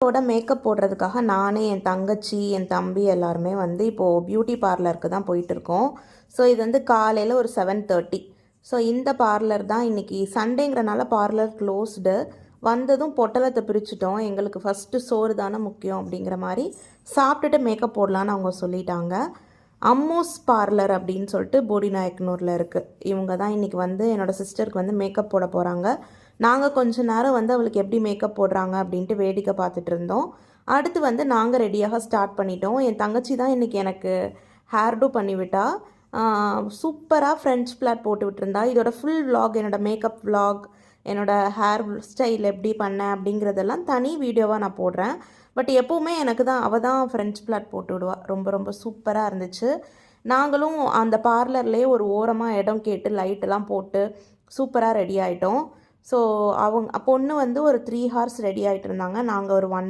வீடியோவோட மேக்கப் போடுறதுக்காக நானே, என் தங்கச்சி, என் தம்பி எல்லாருமே வந்து இப்போது பியூட்டி பார்லருக்கு தான் போயிட்டுருக்கோம். ஸோ இது வந்து காலையில் ஒரு 7:30. ஸோ இந்த பார்லர் தான் இன்றைக்கி சண்டேங்கிறனால பார்லர் க்ளோஸ்டு. வந்ததும் பொட்டலத்தை பிரிச்சுட்டோம். எங்களுக்கு ஃபஸ்ட்டு சோறு தானே முக்கியம் அப்படிங்கிற மாதிரி சாப்பிட்டுட்டு மேக்கப் போடலான்னு அவங்க சொல்லிட்டாங்க. அம்மூஸ் பார்லர் அப்படின்னு சொல்லிட்டு போடி நாயக்கனூரில் இருக்குது. இவங்க தான் இன்றைக்கி வந்து என்னோடய சிஸ்டருக்கு வந்து மேக்கப் போட போகிறாங்க. நாங்கள் கொஞ்ச நேரம் வந்து அவளுக்கு எப்படி மேக்கப் போடுறாங்க அப்படின்ட்டு வேடிக்கை பார்த்துட்டு இருந்தோம். அடுத்து வந்து நாங்கள் ரெடியாக ஸ்டார்ட் பண்ணிட்டோம். என் தங்கச்சி தான் இன்றைக்கி எனக்கு ஹேர் டூ பண்ணிவிட்டா. சூப்பராக ஃப்ரெஞ்ச் ஃப்ளாட் போட்டு விட்டுருந்தா. இதோட ஃபுல் விலாக், என்னோடய மேக்கப் விலாக், என்னோடய ஹேர் ஸ்டைல் எப்படி பண்ணேன் அப்படிங்கிறதெல்லாம் தனி வீடியோவாக நான் போடுறேன். பட் எப்போவுமே எனக்கு தான் அவள் தான் ஃப்ரெஞ்ச் ஃப்ளாட் போட்டு விடுவாள். ரொம்ப ரொம்ப சூப்பராக இருந்துச்சு. நாங்களும் அந்த பார்லர்லேயே ஒரு ஓரமாக இடம் கேட்டு லைட்டெல்லாம் போட்டு சூப்பராக ரெடி ஆகிட்டோம். ஸோ அவங்க பொண்ணு வந்து ஒரு 3 ஹார்ஸ் ரெடி ஆகிட்டு இருந்தாங்க. நாங்கள் ஒரு 1